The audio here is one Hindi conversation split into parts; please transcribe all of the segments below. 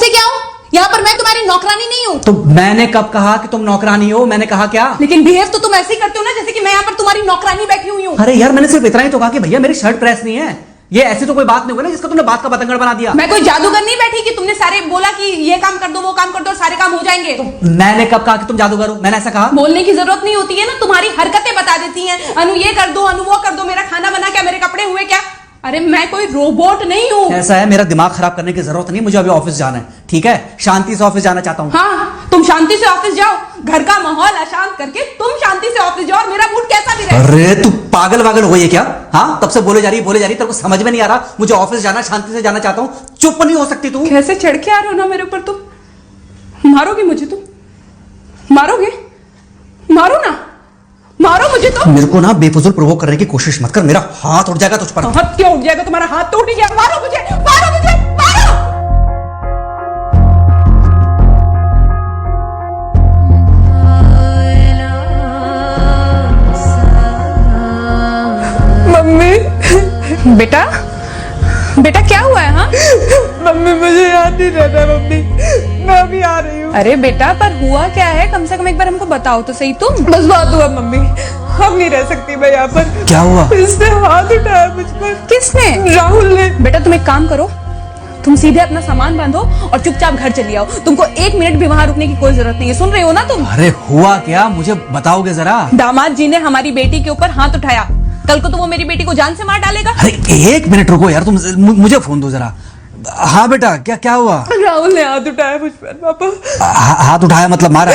मुझसे क्या हो? यहाँ पर मैं तुम्हारी नौकरानी नहीं हूँ। तो मैंने कब कहा कि तुम नौकरानी हो? मैंने कहा क्या? लेकिन बिहेव तो तुम ऐसे ही करते हो ना जैसे कि मैं यहाँ पर तुम्हारी नौकरानी बैठी हुई हूँ। अरे यार, मैंने सिर्फ इतना ही तो कहा कि भैया मेरी शर्ट प्रेस नहीं है। ये ऐसी तो कोई बात नहीं होगी ना जिसका तुमने बात का बतंगड़ बना दिया। मैं कोई जादूगर नहीं बैठी कि तुमने सारे बोला कि ये काम कर दो वो काम कर दो और सारे काम हो जाएंगे। मैंने कब कहा कि तुम जादूगर हो? मैंने ऐसा कहा? बोलने की जरूरत नहीं होती है ना, तुम्हारी हरकतें बता देती हैं। अनु ये कर दो, अनु वो कर दो, मेरा खाना बना क्या, मेरे कपड़े हुए क्या। अरे मैं कोई रोबोट नहीं हूँ। ऐसा है, मेरा दिमाग खराब करने की जरूरत नहीं, मुझे अभी ऑफिस जाना है। ठीक है, शांति से ऑफिस जाना चाहता हूँ। हाँ, तुम शांति से ऑफिस जाओ, घर का माहौल अशांत करके तुम शांति से ऑफिस जाओ और मेरा मूड कैसा भी रहे। अरे तू पागल वागल हो गई है क्या? हाँ, तब से बोले जा रही तेरे को समझ में नहीं आ रहा? मुझे ऑफिस जाना, शांति से जाना चाहता हूँ। चुप नहीं हो सकती तू? कैसे चढ़ के आ रहे हो ना मेरे ऊपर तुम। मारोगे मुझे? तुम मारोगे? मारो ना, मारो मुझे। तो मेरे को ना बेफजूल प्रोवोक करने की कोशिश मत कर, मेरा हाथ उठ जाएगा तुझ पर। हाथ क्यों उठ जाएगा? तुम्हारा हाथ तो उठ ही गया। मारो मुझे, मारो मुझे, मारो। मम्मी। बेटा, बेटा क्या हुआ है? हाँ मम्मी मुझे याद नहीं रहता मम्मी, मैं अभी आ रही हूँ। अरे बेटा, पर हुआ क्या है? कम से कम एक बार हमको बताओ तो सही तुम। बस बात हुआ मम्मी, हम नहीं रह सकती मैं यहाँ पर। क्या हुआ? इसने हाथ उठाया मुझ पर। किसने? राहुल ने। बेटा तुम एक काम करो, तुम सीधे अपना सामान बांधो और चुपचाप घर चली आओ। तुमको 1 मिनट भी वहां रुकने की कोई जरूरत नहीं है। सुन रहे हो ना तुम? अरे हुआ क्या, मुझे बताओगे जरा? दामाद जी ने हमारी बेटी के ऊपर हाथ उठाया। कल को तो वो मेरी बेटी को जान से मार डालेगा। अरे 1 मिनट रुको यार, तुम मुझे फोन दो जरा। हाँ बेटा, क्या क्या हुआ? राहुल ने हाथ उठाया मुझ पर पापा। हाथ उठाया मतलब मारा?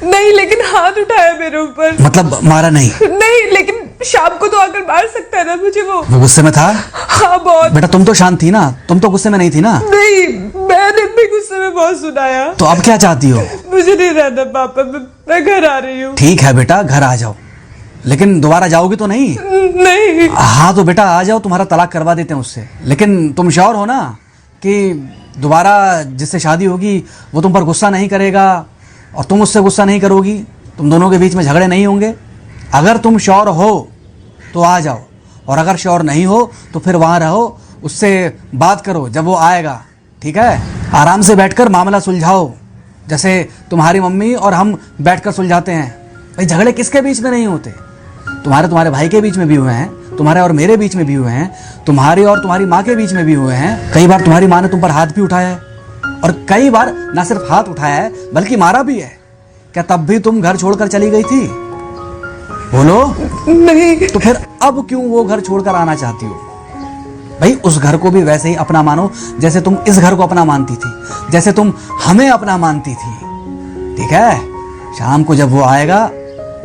नहीं, लेकिन हाथ उठाया मेरे ऊपर। मतलब मारा नहीं? नहीं, लेकिन शाम को तो आकर मार सकता है ना मुझे वो गुस्से में था? हाँ बहुत। बेटा तुम तो शांत थी ना, तुम तो गुस्से में नहीं थी ना? नहीं, मैंने भी गुस्से में बहुत सुनाया। तो अब क्या चाहती हो? मुझे नहीं रहना पापा, मैं घर आ रही हूँ। ठीक है बेटा, घर आ जाओ, लेकिन दोबारा जाओगी तो नहीं? नहीं। हाँ तो बेटा आ जाओ, तुम्हारा तलाक करवा देते हैं उससे। लेकिन तुम श्योर हो ना कि दोबारा जिससे शादी होगी वो तुम पर गुस्सा नहीं करेगा और तुम उससे गुस्सा नहीं करोगी? तुम दोनों के बीच में झगड़े नहीं होंगे? अगर तुम श्योर हो तो आ जाओ, और अगर श्योर नहीं हो तो फिर वहाँ रहो, उससे बात करो जब वो आएगा। ठीक है, आराम से बैठकर मामला सुलझाओ, जैसे तुम्हारी मम्मी और हम बैठकर सुलझाते हैं। भाई झगड़े किसके बीच में नहीं होते? तुम्हारे भाई के बीच में भी हुए हैं, तुम्हारे और मेरे बीच में भी हुए हैं, तुम्हारी और तुम्हारी माँ के बीच में भी हुए हैं। कई बार तुम्हारी माँ ने तुम पर हाथ भी उठाया है, और कई बार ना सिर्फ हाथ उठाया है बल्कि मारा भी है। क्या तब भी तुम घर छोड़कर चली गई थी? बोलो। नहीं। तो फिर अब क्यों वो घर छोड़कर आना चाहती हो? भाई उस घर को भी वैसे ही अपना मानो जैसे तुम इस घर को अपना मानती थी, जैसे तुम हमें अपना मानती थी। ठीक है, शाम को जब वो आएगा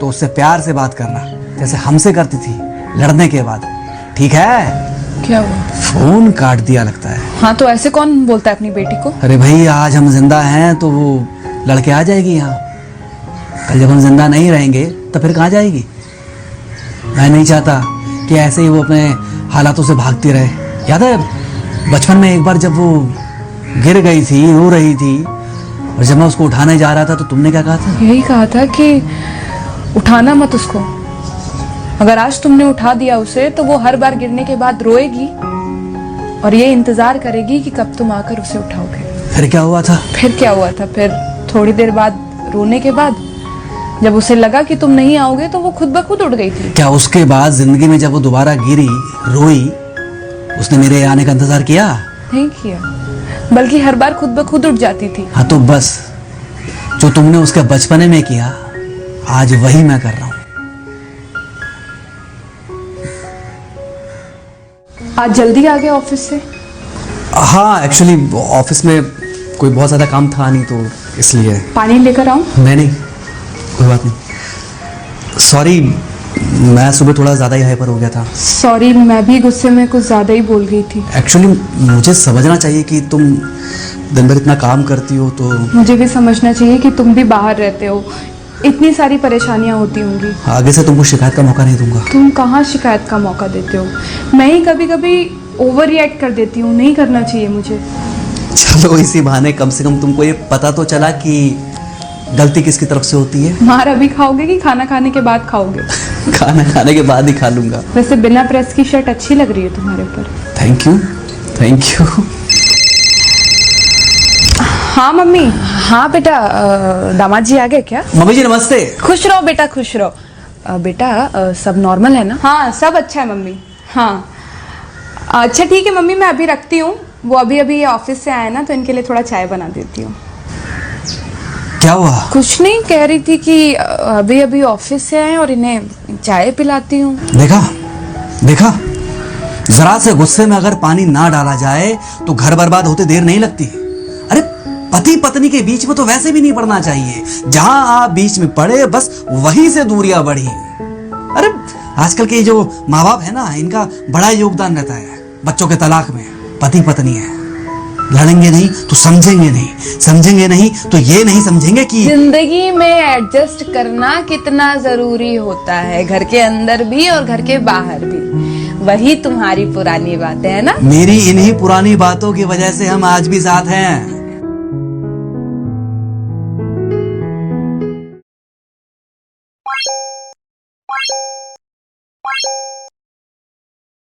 तो उससे प्यार से बात करना, जैसे हमसे करती थी लड़ने के बाद। ठीक है? क्या हुआ? फोन काट दिया लगता है। हाँ तो ऐसे कौन बोलता है अपनी बेटी को? अरे भाई आज हम जिंदा हैं तो वो लड़के आ जाएगी यहाँ, कल जब हम जिंदा नहीं रहेंगे तो फिर कहाँ जाएगी? मैं नहीं चाहता कि ऐसे ही वो अपने हालातों से भागती रहे। याद है बचपन में एक बार जब वो गिर गई थी, रो रही थी, और जब मैं उसको उठाने जा रहा था तो तुमने क्या कहा था? यही कहा था कि उठाना मत उसको। अगर आज तुमने उठा दिया उसे तो वो हर बार गिरने के बाद रोएगी और ये इंतजार करेगी कि कब तुम आकर उसे उठाओगे। फिर क्या हुआ था? फिर क्या हुआ था? फिर थोड़ी देर बाद रोने के बाद जब उसे लगा कि तुम नहीं आओगे तो वो खुद ब खुद उठ गई थी। क्या उसके बाद जिंदगी में जब वो दोबारा गिरी, रोई, उसने मेरे आने का इंतजार किया? नहीं किया, बल्कि हर बार खुद ब खुद उठ जाती थी। हाँ तो बस जो तुमने उसके बचपने में किया आज वही मैं कर रहा हूँ। आज जल्दी आ गए ऑफिस से? हाँ एक्चुअली ऑफिस में कोई बहुत ज़्यादा काम था नहीं तो इसलिए। पानी लेकर आऊं? नहीं, कोई बात नहीं। सॉरी, मैं सुबह थोड़ा ज़्यादा ही हाइपर हो गया था। सॉरी, मैं भी गुस्से में कुछ ज़्यादा ही बोल गई थी। एक्चुअली मुझे समझना चाहिए कि तुम दिन भर इतना काम करती हो तो। मुझे भी समझना चाहिए कि तुम भी बाहर रहते हो, इतनी सारी परेशानियां होती होंगी। आगे से तुमको शिकायत का मौका नहीं दूंगा। तुम कहाँ शिकायत का मौका देते हो? मैं ही कभी कभी ओवर रिएक्ट कर देती हूँ, नहीं करना चाहिए मुझे। चलो इसी बहाने कम से कम तुमको ये पता तो चला कि गलती किसकी तरफ से होती है। मार अभी खाओगे कि खाना खाने के बाद खाओगे? खाना खाने के बाद ही खा लूंगा। वैसे बिना प्रेस की शर्ट अच्छी लग रही है तुम्हारे ऊपर। Thank you, thank you. हाँ मम्मी। हाँ बेटा, दामाद जी आ गए क्या? मम्मी जी नमस्ते। खुश रहो बेटा, खुश रहो। बेटा सब नॉर्मल है ना? हाँ सब अच्छा है मम्मी। हाँ अच्छा ठीक है मम्मी, मैं अभी रखती हूँ। वो अभी अभी ऑफिस से आए ना, तो इनके लिए थोड़ा चाय बना देती हूँ। क्या हुआ? कुछ नहीं, कह रही थी कि अभी अभी ऑफिस से आए और इन्हें चाय पिलाती हूँ। देखा देखा, जरा से गुस्से में अगर पानी ना डाला जाए तो घर बर्बाद होते देर नहीं लगती। अरे पति पत्नी के बीच में तो वैसे भी नहीं पड़ना चाहिए। जहां आप बीच में पड़े बस वहीं से दूरियां बढ़ी। अरे आजकल के जो माँ बाप है ना, इनका बड़ा योगदान रहता है बच्चों के तलाक में। पति पत्नी है, लड़ेंगे नहीं तो समझेंगे नहीं, समझेंगे नहीं तो ये नहीं समझेंगे कि जिंदगी में एडजस्ट करना कितना जरूरी होता है, घर के अंदर भी और घर के बाहर भी। वही तुम्हारी पुरानी बातें है ना। मेरी इन्हीं पुरानी बातों की वजह से हम आज भी साथ हैं।